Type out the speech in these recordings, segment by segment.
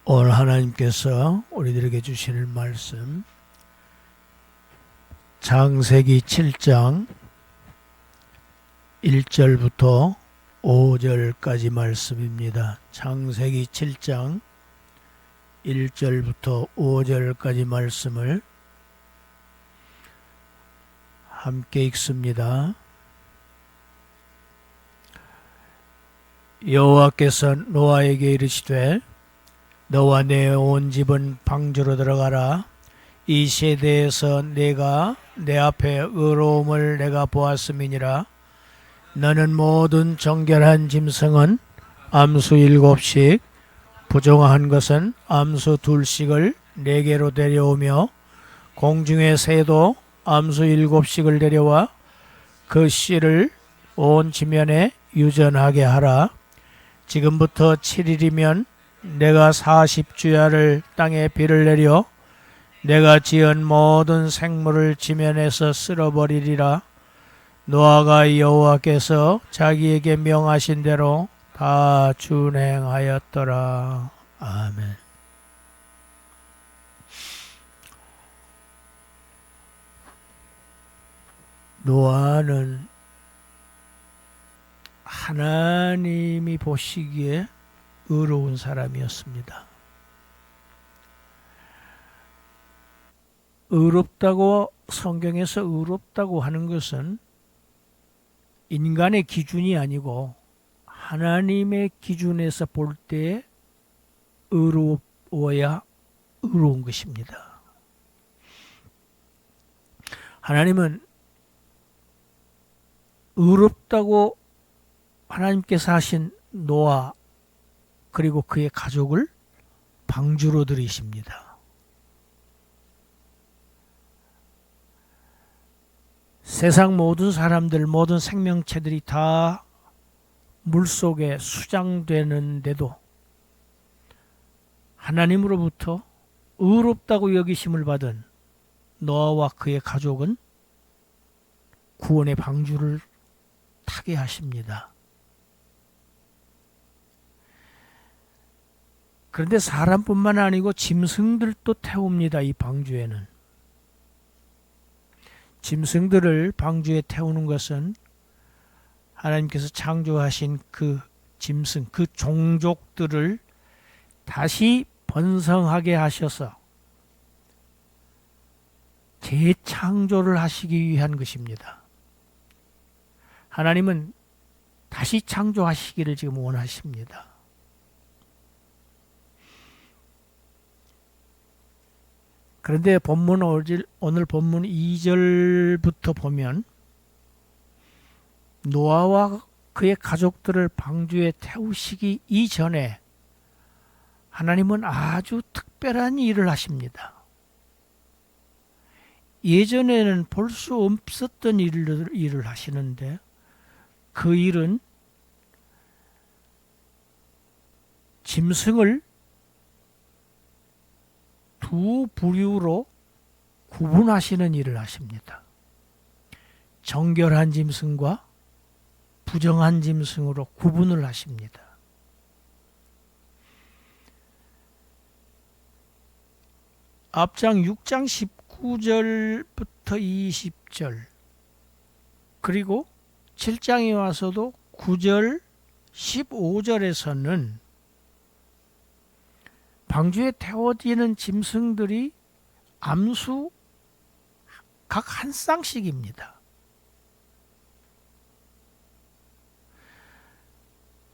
오늘 하나님께서 우리들에게 주시는 말씀 창세기 7장 1절부터 5절까지 말씀입니다. 창세기 7장 1절부터 5절까지 말씀을 함께 읽습니다. 여호와께서 노아에게 이르시되 너와 내 온 집은 방주로 들어가라. 이 세대에서 내가 내 앞에 의로움을 내가 보았음이니라. 너는 모든 정결한 짐승은 암수 7씩 부정한 것은 암수 2씩을 내게로 데려오며 공중의 새도 암수 7씩을 데려와 그 씨를 온 지면에 유전하게 하라. 지금부터 7일이면 내가 40주야를 땅에 비를 내려 내가 지은 모든 생물을 지면에서 쓸어버리리라. 노아가 여호와께서 자기에게 명하신 대로 다 준행하였더라. 아멘. 노아는 하나님이 보시기에 의로운 사람이었습니다. 의롭다고 성경에서 의롭다고 하는 것은 인간의 기준이 아니고 하나님의 기준에서 볼 때 의로워야 의로운 것입니다. 하나님은 의롭다고 하나님께서 하신 노아 그리고 그의 가족을 방주로 들이십니다. 세상 모든 사람들, 모든 생명체들이 다 물속에 수장되는데도 하나님으로부터 의롭다고 여기심을 받은 노아와 그의 가족은 구원의 방주를 타게 하십니다. 그런데 사람뿐만 아니고 짐승들도 태웁니다. 이 방주에는. 짐승들을 방주에 태우는 것은 하나님께서 창조하신 그 짐승, 그 종족들을 다시 번성하게 하셔서 재창조를 하시기 위한 것입니다. 하나님은 다시 창조하시기를 지금 원하십니다. 그런데 오늘 본문 2절부터 보면 노아와 그의 가족들을 방주에 태우시기 이전에 하나님은 아주 특별한 일을 하십니다. 예전에는 볼 수 없었던 일을 하시는데 그 일은 짐승을 두 부류로 구분하시는 일을 하십니다. 정결한 짐승과 부정한 짐승으로 구분을 하십니다. 앞장 6장 19절부터 20절 그리고 7장에 와서도 9절 15절에서는 방주에 태워지는 짐승들이 암수 각 한 쌍씩입니다.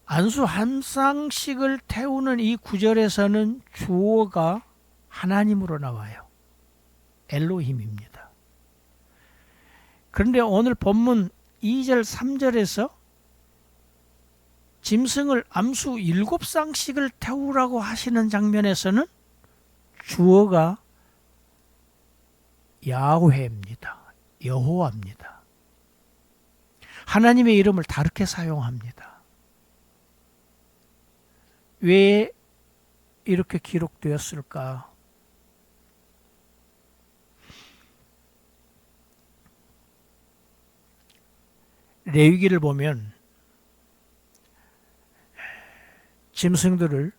암수 한 쌍씩을 태우는 이 구절에서는 주어가 하나님으로 나와요. 엘로힘입니다. 그런데 오늘 본문 2절 3절에서 짐승을 암수 7쌍씩을 태우라고 하시는 장면에서는 주어가 야훼입니다. 여호와입니다. 하나님의 이름을 다르게 사용합니다. 왜 이렇게 기록되었을까? 레위기를 보면 짐승들을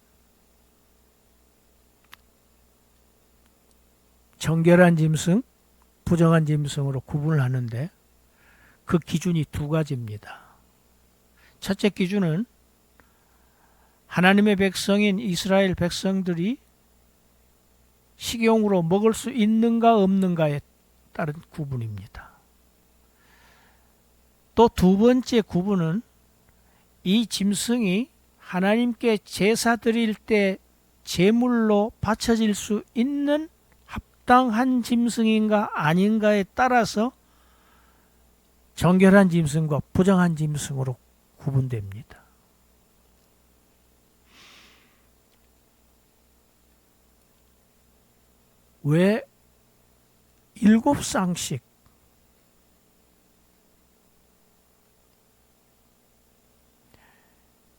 정결한 짐승, 부정한 짐승으로 구분을 하는데 그 기준이 두 가지입니다. 첫째 기준은 하나님의 백성인 이스라엘 백성들이 식용으로 먹을 수 있는가 없는가에 따른 구분입니다. 또 두 번째 구분은 이 짐승이 하나님께 제사 드릴 때 제물로 바쳐질 수 있는 합당한 짐승인가 아닌가에 따라서 정결한 짐승과 부정한 짐승으로 구분됩니다. 왜 7쌍씩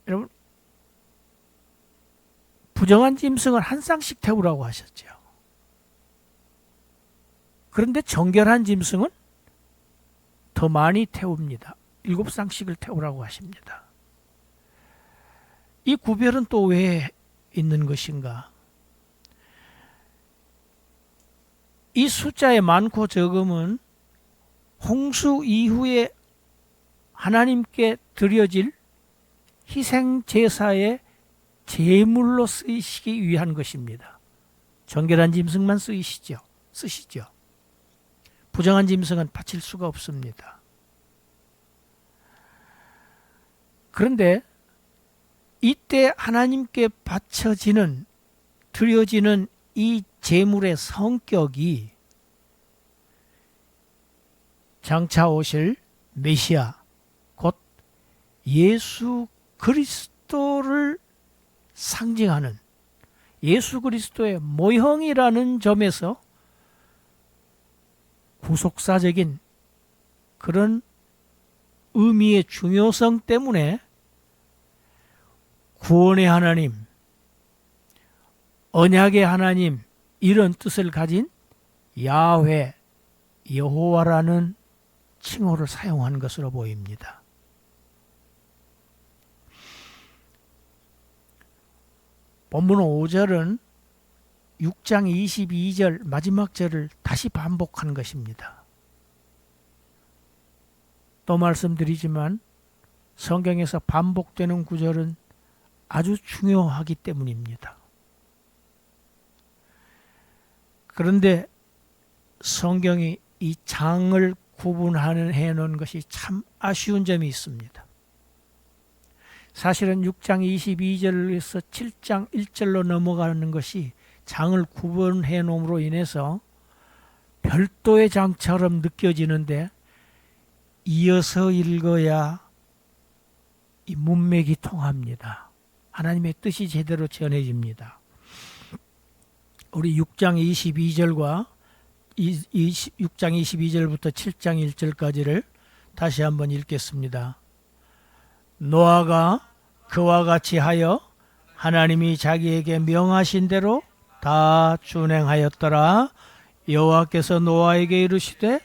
여러분 부정한 짐승은 한 쌍씩 태우라고 하셨죠. 그런데 정결한 짐승은 더 많이 태웁니다. 7쌍씩을 태우라고 하십니다. 이 구별은 또 왜 있는 것인가? 이 숫자의 많고 적음은 홍수 이후에 하나님께 드려질 희생 제사의 제물로 쓰이시기 위한 것입니다. 정결한 짐승만 쓰시죠. 부정한 짐승은 바칠 수가 없습니다. 그런데 이때 하나님께 바쳐지는 드려지는 이 제물의 성격이 장차 오실 메시아 곧 예수 그리스도를 상징하는 예수 그리스도의 모형이라는 점에서 구속사적인 그런 의미의 중요성 때문에 구원의 하나님, 언약의 하나님 이런 뜻을 가진 야훼, 여호와라는 칭호를 사용한 것으로 보입니다. 본문 5절은 6장 22절 마지막 절을 다시 반복한 것입니다. 또 말씀드리지만 성경에서 반복되는 구절은 아주 중요하기 때문입니다. 그런데 성경이 이 장을 구분해 놓은 것이 참 아쉬운 점이 있습니다. 사실은 6장 22절에서 7장 1절로 넘어가는 것이 장을 구분해 놓음으로 인해서 별도의 장처럼 느껴지는데 이어서 읽어야 이 문맥이 통합니다. 하나님의 뜻이 제대로 전해집니다. 우리 6장 22절과 6장 22절부터 7장 1절까지를 다시 한번 읽겠습니다. 노아가 그와 같이 하여 하나님이 자기에게 명하신 대로 다 준행하였더라. 여호와께서 노아에게 이르시되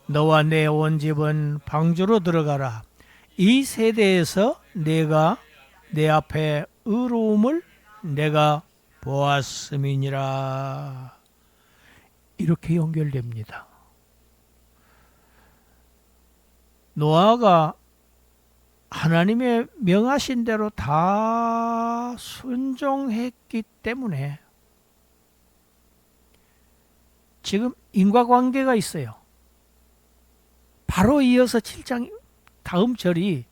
너와 내 온 집은 방주로 들어가라. 이 세대에서 내가 내 앞에 의로움을 내가 보았음이니라. 이렇게 연결됩니다. 노아가 하나님의 명하신 대로 다 순종했기 때문에 지금 인과관계가 있어요. 바로 이어서 7장 다음 절이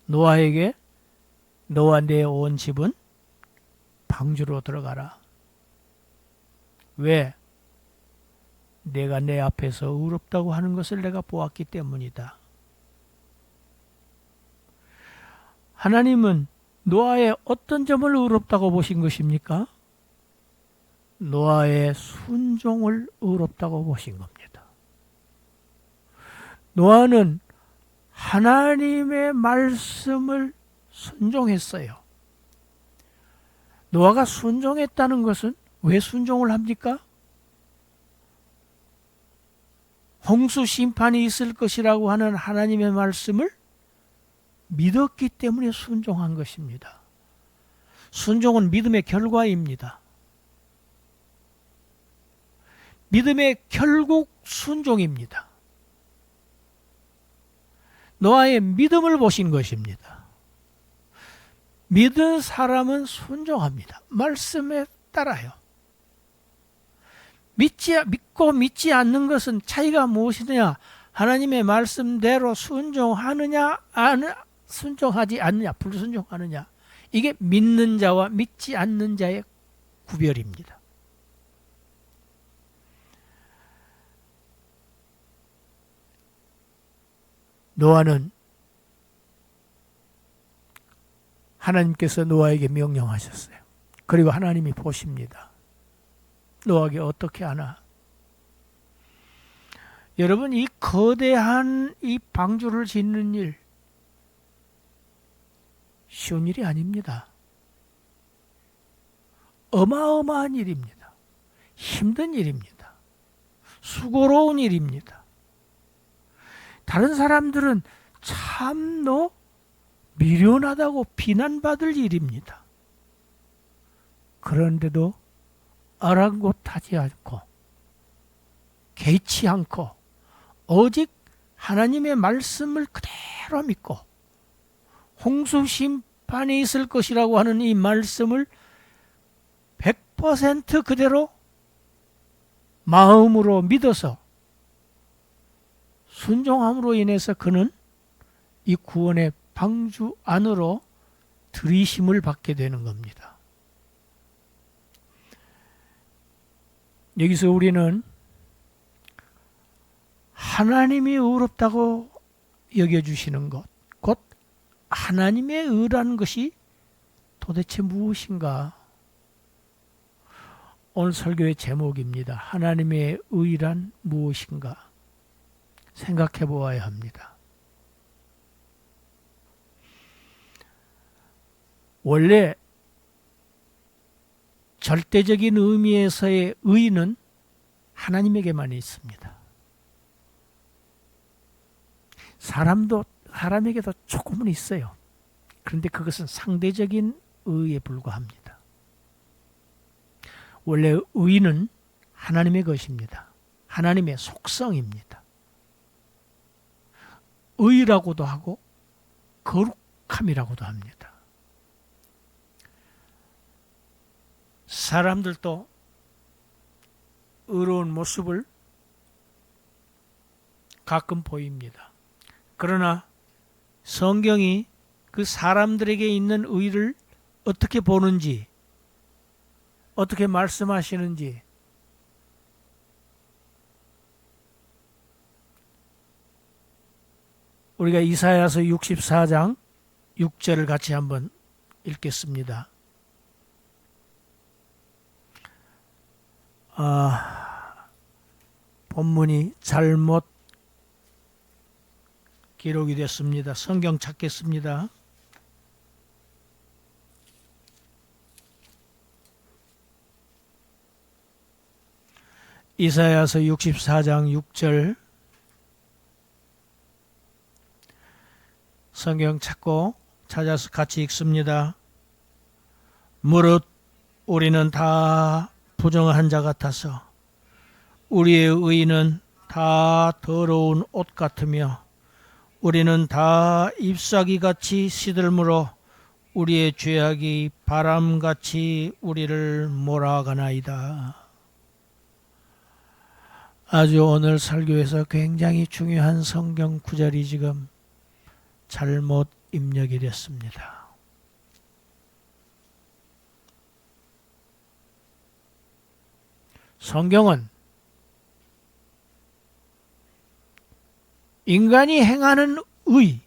노아에게 너와 내 온 집은 방주로 들어가라. 왜? 내가 내 앞에서 의롭다고 하는 것을 내가 보았기 때문이다. 하나님은 노아의 어떤 점을 의롭다고 보신 것입니까? 노아의 순종을 의롭다고 보신 겁니다. 노아는 하나님의 말씀을 순종했어요. 노아가 순종했다는 것은 왜 순종을 합니까? 홍수 심판이 있을 것이라고 하는 하나님의 말씀을 믿었기 때문에 순종한 것입니다. 순종은 믿음의 결과입니다. 믿음의 결국 순종입니다. 노아의 믿음을 보신 것입니다. 믿은 사람은 순종합니다. 말씀에 따라요. 믿고 믿지 않는 것은 차이가 무엇이냐? 하나님의 말씀대로 순종하느냐, 순종하지 않느냐, 불순종하느냐. 이게 믿는 자와 믿지 않는 자의 구별입니다. 노아는 하나님께서 노아에게 명령하셨어요. 그리고 하나님이 보십니다. 노아에게 어떻게 하나? 여러분, 이 거대한 이 방주를 짓는 일 쉬운 일이 아닙니다. 어마어마한 일입니다. 힘든 일입니다. 수고로운 일입니다. 다른 사람들은 참너 미련하다고 비난받을 일입니다. 그런데도 아랑곳하지 않고 개의치 않고 오직 하나님의 말씀을 그대로 믿고 홍수 심판이 있을 것이라고 하는 이 말씀을 100% 그대로 마음으로 믿어서 순종함으로 인해서 그는 이 구원의 방주 안으로 들이심을 받게 되는 겁니다. 여기서 우리는 하나님이 의롭다고 여겨주시는 것, 곧 하나님의 의라는 것이 도대체 무엇인가? 오늘 설교의 제목입니다. 하나님의 의란 무엇인가? 생각해 보아야 합니다. 원래 절대적인 의미에서의 의는 하나님에게만 있습니다. 사람에게도 조금은 있어요. 그런데 그것은 상대적인 의에 불과합니다. 원래 의는 하나님의 것입니다. 하나님의 속성입니다. 의라고도 하고 거룩함이라고도 합니다. 사람들도 의로운 모습을 가끔 보입니다. 그러나 성경이 그 사람들에게 있는 의를 어떻게 보는지, 어떻게 말씀하시는지 우리가 이사야서 64장 6절을 같이 한번 읽겠습니다. 본문이 잘못 기록이 됐습니다. 성경 찾겠습니다. 이사야서 64장 6절 성경 찾아서 같이 읽습니다. 무릇 우리는 다 부정한 자 같아서 우리의 의는 다 더러운 옷 같으며 우리는 다 잎사귀같이 시들므로 우리의 죄악이 바람같이 우리를 몰아가나이다. 아주 오늘 설교에서 굉장히 중요한 성경 구절이 지금 잘못 입력이 됐습니다. 성경은 인간이 행하는 의,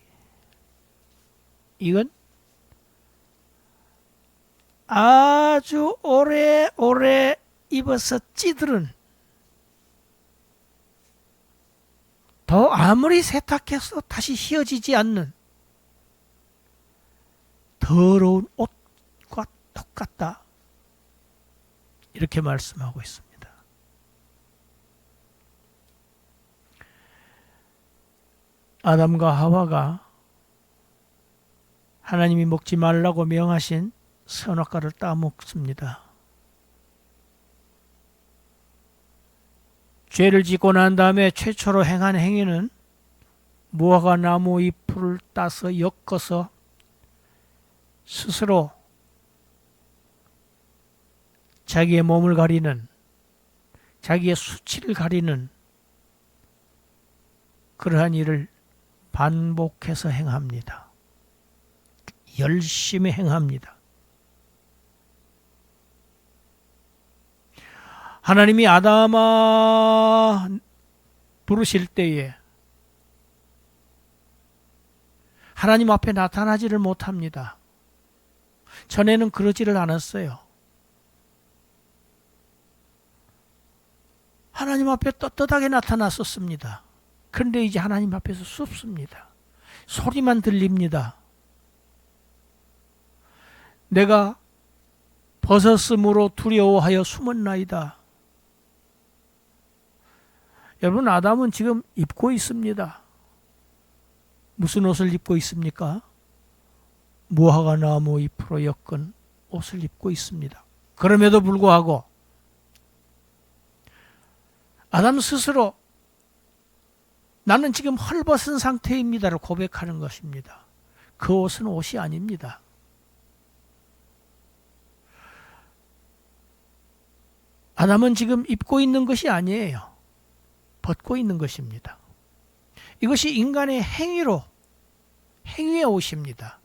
이건 아주 오래오래 입어서 찌들은, 더 아무리 세탁해서 다시 휘어지지 않는 더러운 옷과 똑같다. 이렇게 말씀하고 있습니다. 아담과 하와가 하나님이 먹지 말라고 명하신 선악과를 따먹습니다. 죄를 짓고 난 다음에 최초로 행한 행위는 무화과 나무 잎을 따서 엮어서 스스로 자기의 몸을 가리는, 자기의 수치를 가리는 그러한 일을 반복해서 행합니다. 열심히 행합니다. 하나님이 아담아 부르실 때에 하나님 앞에 나타나지를 못합니다. 전에는 그러지를 않았어요. 하나님 앞에 떳떳하게 나타났었습니다. 그런데 이제 하나님 앞에서 숨습니다. 소리만 들립니다. 내가 벗었으므로 두려워하여 숨었나이다. 여러분, 아담은 지금 입고 있습니다. 무슨 옷을 입고 있습니까? 무화과 나무 잎으로 엮은 옷을 입고 있습니다. 그럼에도 불구하고 아담 스스로 나는 지금 헐벗은 상태입니다를 고백하는 것입니다. 그 옷은 옷이 아닙니다. 아담은 지금 입고 있는 것이 아니에요. 벗고 있는 것입니다. 이것이 인간의 행위의 옷입니다.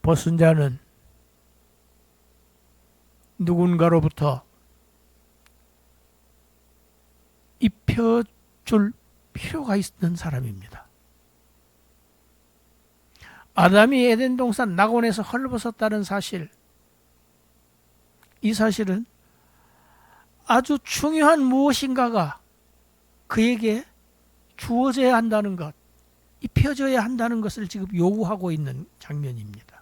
벗은 자는 누군가로부터 입혀줄 필요가 있는 사람입니다. 아담이 에덴 동산 낙원에서 헐벗었다는 사실, 이 사실은 아주 중요한 무엇인가가 그에게 주어져야 한다는 것, 입혀져야 한다는 것을 지금 요구하고 있는 장면입니다.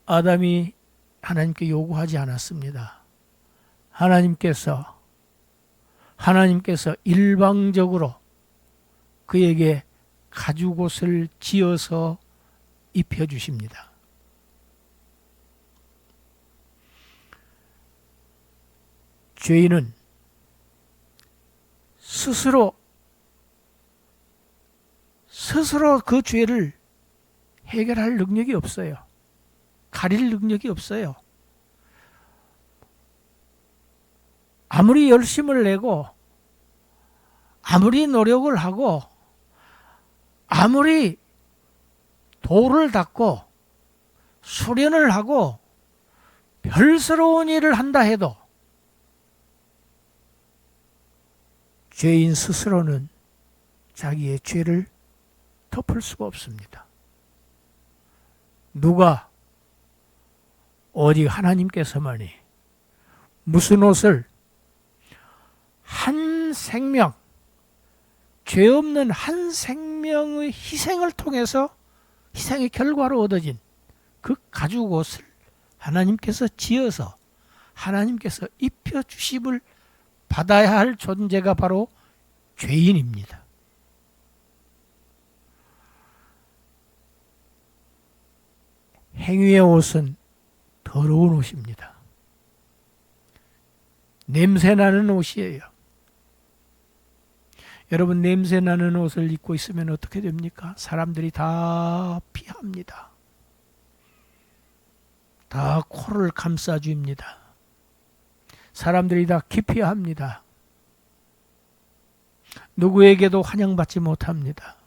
아담이 하나님께 요구하지 않았습니다. 하나님께서 일방적으로 그에게 가죽옷을 지어서 입혀주십니다. 죄인은 스스로 그 죄를 해결할 능력이 없어요. 가릴 능력이 없어요. 아무리 열심을 내고 아무리 노력을 하고 아무리 돌을 닦고 수련을 하고 별스러운 일을 한다 해도 죄인 스스로는 자기의 죄를 덮을 수가 없습니다. 누가? 오직 하나님께서만이 무슨 옷을 한 생명, 죄 없는 한 생명의 희생을 통해서 희생의 결과로 얻어진 그 가죽 옷을 하나님께서 지어서 하나님께서 입혀주심을 받아야 할 존재가 바로 죄인입니다. 행위의 옷은 더러운 옷입니다. 냄새나는 옷이에요. 여러분, 냄새나는 옷을 입고 있으면 어떻게 됩니까? 사람들이 다 피합니다. 다 코를 감싸줍니다. 사람들이 다 기피합니다. 누구에게도 환영받지 못합니다.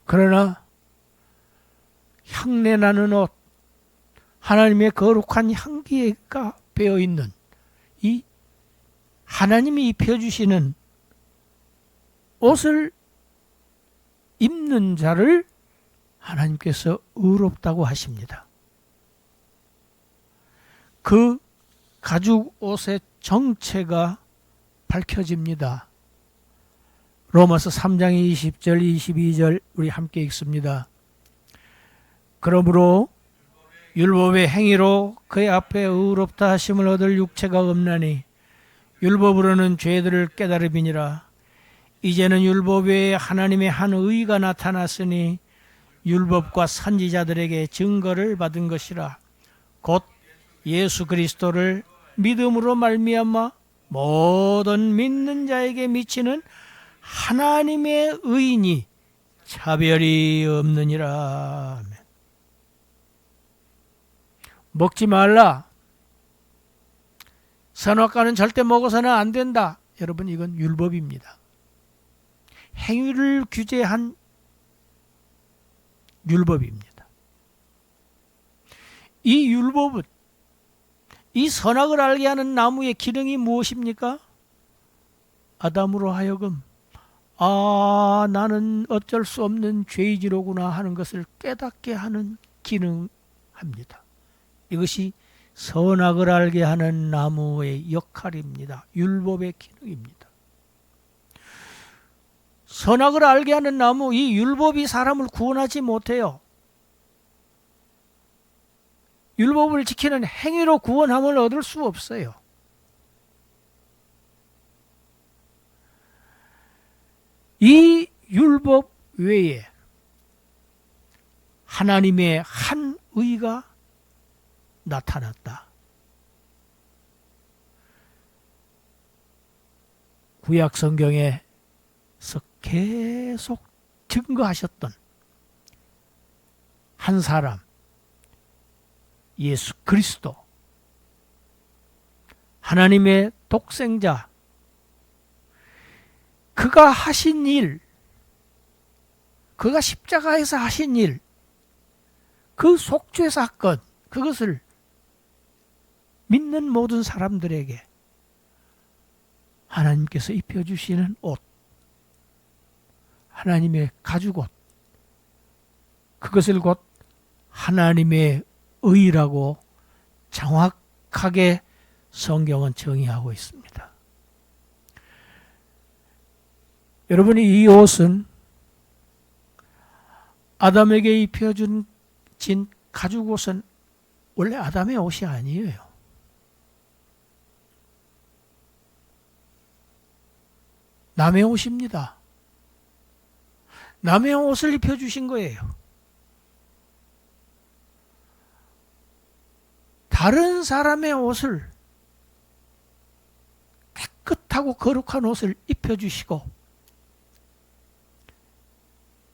그러나 향내나는 옷, 하나님의 거룩한 향기가 배어있는 이 하나님이 입혀주시는 옷을 입는 자를 하나님께서 의롭다고 하십니다. 그 가죽 옷의 정체가 밝혀집니다. 로마서 3장 20절 22절 우리 함께 읽습니다. 그러므로 율법의 행위로 그의 앞에 의롭다 하심을 얻을 육체가 없나니 율법으로는 죄들을 깨달음이니라. 이제는 율법 외에 하나님의 한 의가 나타났으니 율법과 선지자들에게 증거를 받은 것이라. 곧 예수 그리스도를 믿음으로 말미암아 모든 믿는 자에게 미치는 하나님의 의인이 차별이 없느니라. 먹지 말라. 선악과는 절대 먹어서는 안 된다. 여러분, 이건 율법입니다. 행위를 규제한 율법입니다. 이 율법은, 이 선악을 알게 하는 나무의 기능이 무엇입니까? 아담으로 하여금 나는 어쩔 수 없는 죄이지로구나 하는 것을 깨닫게 하는 기능합니다. 이것이 선악을 알게 하는 나무의 역할입니다. 율법의 기능입니다. 선악을 알게 하는 나무, 이 율법이 사람을 구원하지 못해요. 율법을 지키는 행위로 구원함을 얻을 수 없어요. 이 율법 외에 하나님의 한 의가 나타났다. 구약 성경에서 계속 증거하셨던 한 사람, 예수 그리스도, 하나님의 독생자, 그가 하신 일, 그가 십자가에서 하신 일, 그 속죄 사건, 그것을 믿는 모든 사람들에게 하나님께서 입혀주시는 옷, 하나님의 가죽옷, 그것을 곧 하나님의 의라고 정확하게 성경은 정의하고 있습니다. 여러분이 이 옷은 아담에게 입혀준 가죽옷은 원래 아담의 옷이 아니에요. 남의 옷입니다. 남의 옷을 입혀주신 거예요. 다른 사람의 옷을, 깨끗하고 거룩한 옷을 입혀주시고,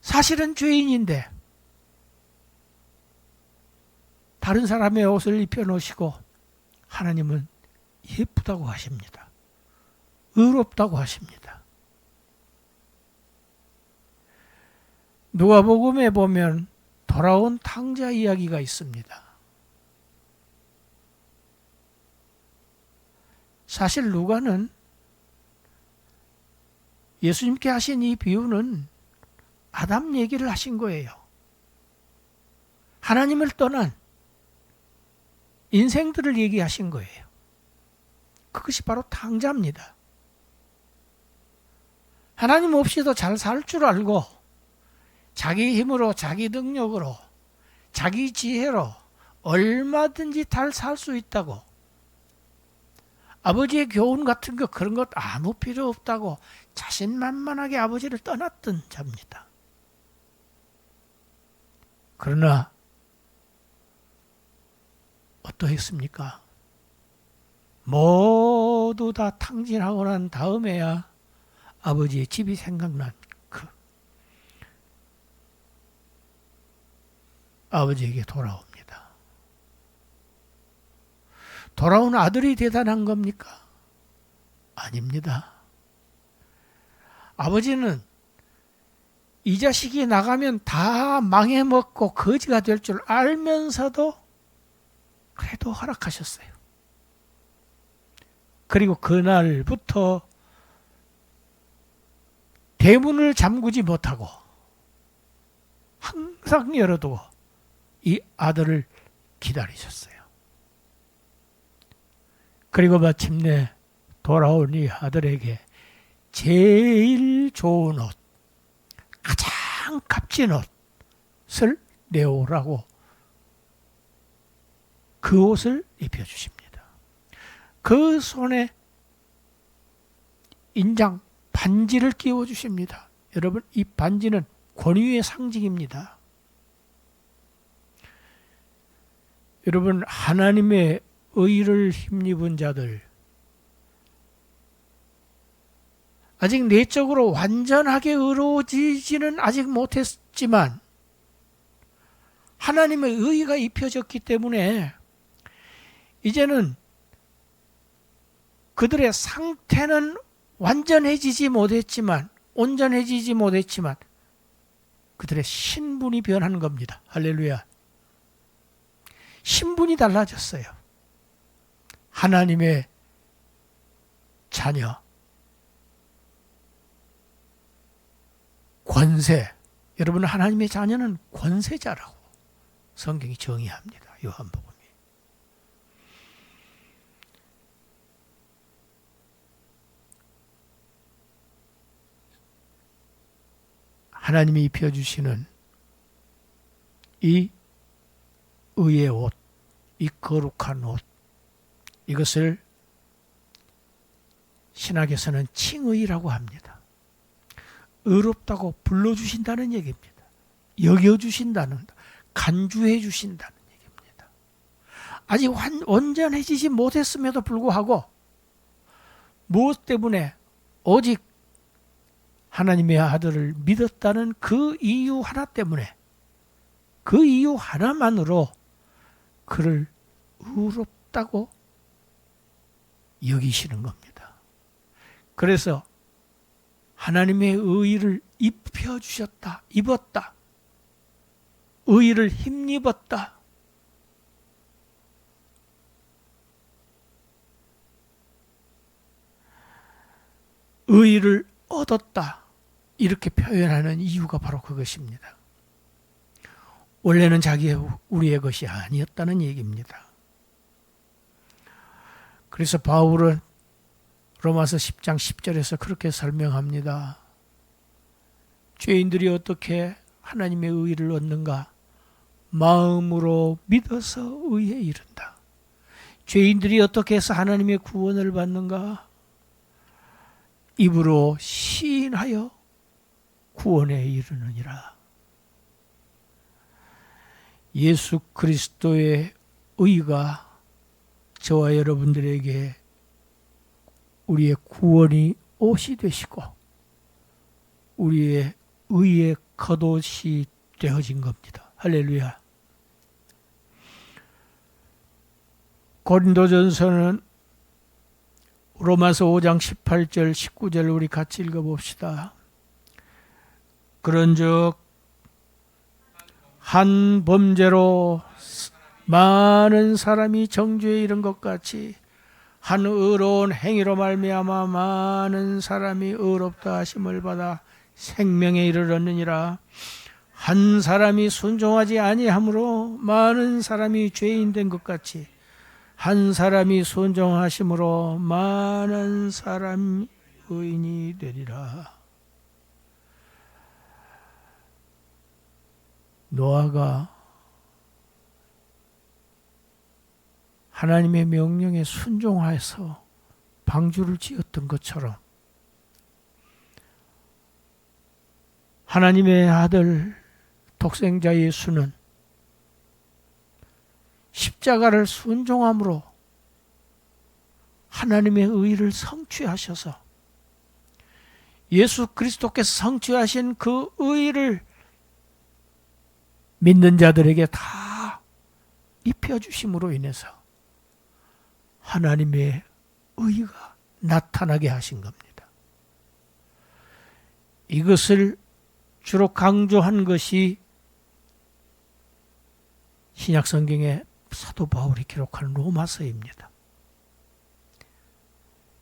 사실은 죄인인데 다른 사람의 옷을 입혀놓으시고 하나님은 예쁘다고 하십니다. 의롭다고 하십니다. 누가복음에 보면 돌아온 탕자 이야기가 있습니다. 사실 누가는 예수님께 하신 이 비유는 아담 얘기를 하신 거예요. 하나님을 떠난 인생들을 얘기하신 거예요. 그것이 바로 탕자입니다. 하나님 없이도 잘 살 줄 알고 자기 힘으로, 자기 능력으로, 자기 지혜로 얼마든지 잘 살 수 있다고, 아버지의 교훈 같은 거 그런 것 아무 필요 없다고 자신만만하게 아버지를 떠났던 자입니다. 그러나 어떠했습니까? 모두 다 탕진하고 난 다음에야 아버지의 집이 생각난 그 아버지에게 돌아옵니다. 돌아온 아들이 대단한 겁니까? 아닙니다. 아버지는 이 자식이 나가면 다 망해먹고 거지가 될 줄 알면서도 그래도 허락하셨어요. 그리고 그날부터 대문을 잠그지 못하고 항상 열어두고 이 아들을 기다리셨어요. 그리고 마침내 돌아온 이 아들에게 제일 좋은 옷, 가장 값진 옷을 내오라고 그 옷을 입혀주십니다. 그 손에 인장 반지를 끼워주십니다. 여러분, 이 반지는 권위의 상징입니다. 여러분, 하나님의 의를 힘입은 자들, 아직 내적으로 완전하게 의로워지지는 아직 못했지만 하나님의 의가 입혀졌기 때문에 이제는 그들의 상태는 완전해지지 못했지만, 온전해지지 못했지만 그들의 신분이 변한 겁니다. 할렐루야. 신분이 달라졌어요. 하나님의 자녀, 권세. 여러분, 하나님의 자녀는 권세자라고 성경이 정의합니다. 요한복음이. 하나님이 입혀주시는 이 의의 옷, 이 거룩한 옷, 이것을 신학에서는 칭의라고 합니다. 의롭다고 불러주신다는 얘기입니다. 여겨주신다는, 간주해 주신다는 얘기입니다. 아직 온전해지지 못했음에도 불구하고 무엇 때문에? 오직 하나님의 아들을 믿었다는 그 이유 하나 때문에, 그 이유 하나만으로 그를 의롭다고 여기시는 겁니다. 그래서 하나님의 의를 입혀주셨다, 입었다, 의를 힘입었다. 의를 얻었다, 이렇게 표현하는 이유가 바로 그것입니다. 원래는 우리의 것이 아니었다는 얘기입니다. 그래서 바울은 로마서 10장 10절에서 그렇게 설명합니다. 죄인들이 어떻게 하나님의 의를 얻는가? 마음으로 믿어서 의에 이른다. 죄인들이 어떻게 해서 하나님의 구원을 받는가? 입으로 시인하여 구원에 이르느니라. 예수 그리스도의 의가 저와 여러분들에게 우리의 구원이 옷이 되시고 우리의 의의 겉옷이 되어진 겁니다. 할렐루야. 고린도전서는 로마서 5장 18절 19절 우리 같이 읽어봅시다. 그런즉 한 범죄로 많은 사람이 정죄에 이른 것 같이 한 의로운 행위로 말미암아 많은 사람이 의롭다 하심을 받아 생명에 이르렀느니라. 한 사람이 순종하지 아니함으로 많은 사람이 죄인 된 것 같이 한 사람이 순종하심으로 많은 사람이 의인이 되리라. 노아가 하나님의 명령에 순종하여서 방주를 지었던 것처럼 하나님의 아들 독생자 예수는 십자가를 순종함으로 하나님의 의를 성취하셔서 예수 그리스도께서 성취하신 그 의를 믿는 자들에게 다 입혀주심으로 인해서 하나님의 의가 나타나게 하신 겁니다. 이것을 주로 강조한 것이 신약 성경의 사도 바울이 기록한 로마서입니다.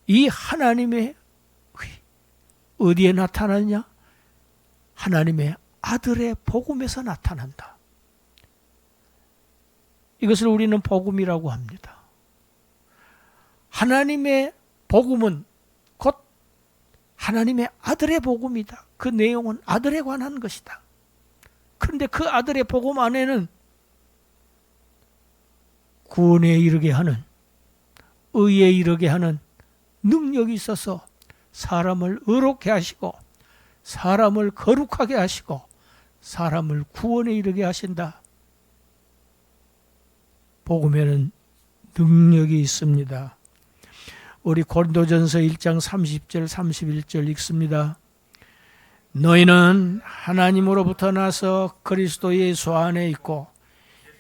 이 하나님의 의 어디에 나타나냐? 하나님의 아들의 복음에서 나타난다. 이것을 우리는 복음이라고 합니다. 하나님의 복음은 곧 하나님의 아들의 복음이다. 그 내용은 아들에 관한 것이다. 그런데 그 아들의 복음 안에는 구원에 이르게 하는, 의에 이르게 하는 능력이 있어서 사람을 의롭게 하시고 사람을 거룩하게 하시고 사람을 구원에 이르게 하신다. 복음에는 능력이 있습니다. 우리 고린도전서 1장 30절 31절 읽습니다. 너희는 하나님으로부터 나서 그리스도 예수 안에 있고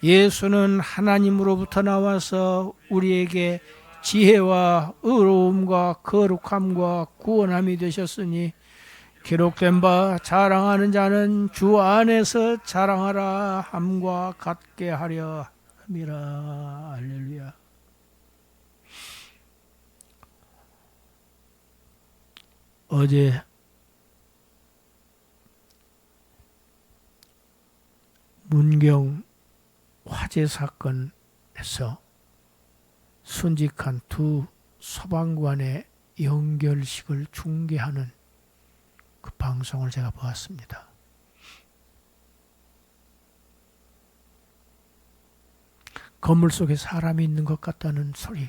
예수는 하나님으로부터 나와서 우리에게 지혜와 의로움과 거룩함과 구원함이 되셨으니 기록된 바 자랑하는 자는 주 안에서 자랑하라 함과 같게 하려 함이라. 할렐루야. 어제 문경 화재 사건에서 순직한 두 소방관의 영결식을 중계하는 그 방송을 제가 보았습니다. 건물 속에 사람이 있는 것 같다는 소리.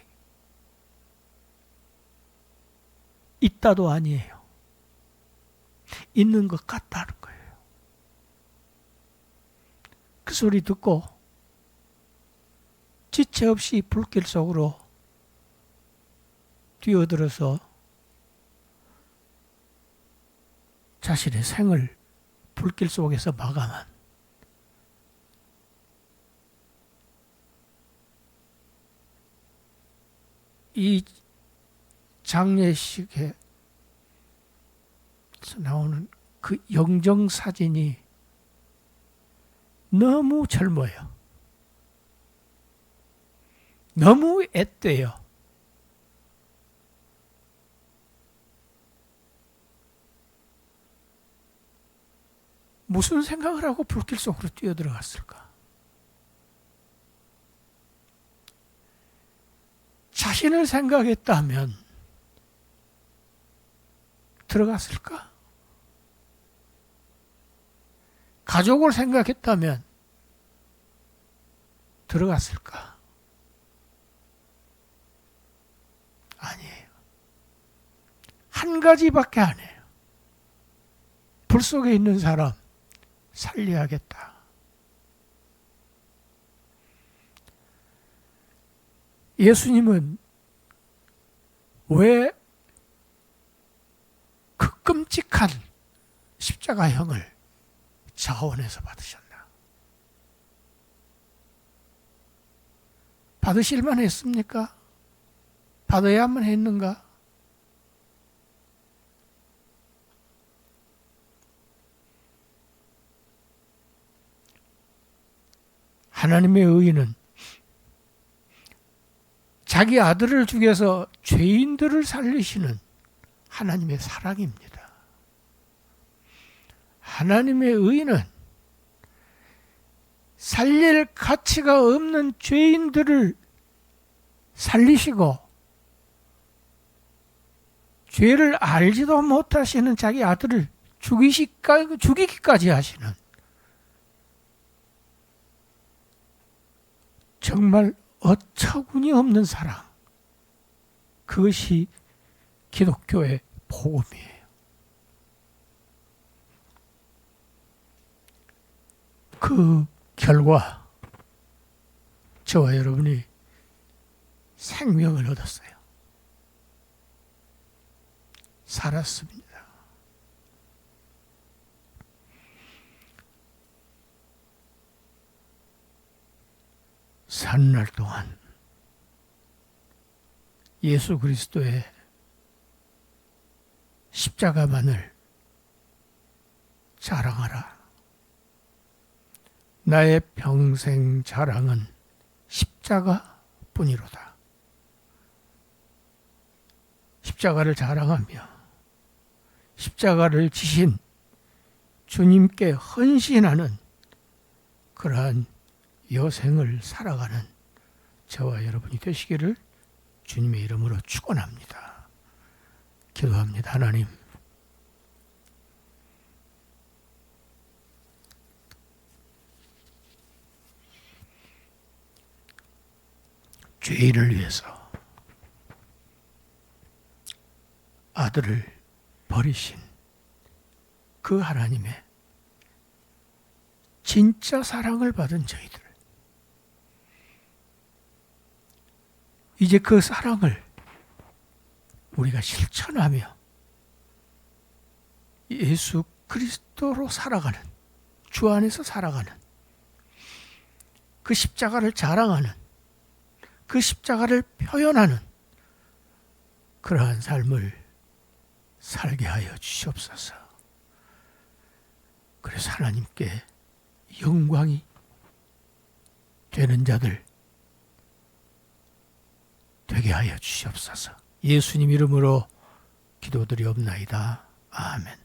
있다도 아니에요. 있는 것 같다는 거예요. 그 소리 듣고 지체 없이 불길 속으로 뛰어들어서 자신의 생을 불길 속에서 마감한 이 장례식에서 나오는 그 영정사진이 너무 젊어요. 너무 앳돼요. 무슨 생각을 하고 불길 속으로 뛰어들어갔을까? 자신을 생각했다면 들어갔을까? 가족을 생각했다면 들어갔을까? 아니에요. 한 가지밖에 안 해요. 불 속에 있는 사람 살려야겠다. 예수님은 왜 그 끔찍한 십자가형을 자원에서 받으셨나? 받으실만 했습니까? 받아야만 했는가? 하나님의 의의는 자기 아들을 죽여서 죄인들을 살리시는 하나님의 사랑입니다. 하나님의 의의는 살릴 가치가 없는 죄인들을 살리시고 죄를 알지도 못하시는 자기 아들을 죽이기까지 하시는 정말 어처구니 없는 사랑. 그것이 기독교의 복음이에요. 그 결과 저와 여러분이 생명을 얻었어요. 살았습니다. 사는 날 동안 예수 그리스도의 십자가만을 자랑하라. 나의 평생 자랑은 십자가뿐이로다. 십자가를 자랑하며 십자가를 지신 주님께 헌신하는 그러한 여생을 살아가는 저와 여러분이 되시기를 주님의 이름으로 축원합니다. 기도합니다. 하나님, 죄인을 위해서 아들을 버리신 그 하나님의 진짜 사랑을 받은 저희들, 이제 그 사랑을 우리가 실천하며 예수 그리스도로 살아가는, 주 안에서 살아가는, 그 십자가를 자랑하는, 그 십자가를 표현하는 그러한 삶을 살게 하여 주시옵소서. 그래서 하나님께 영광이 되는 자들 되게 하여 주시옵소서. 예수님 이름으로 기도드리옵나이다. 아멘.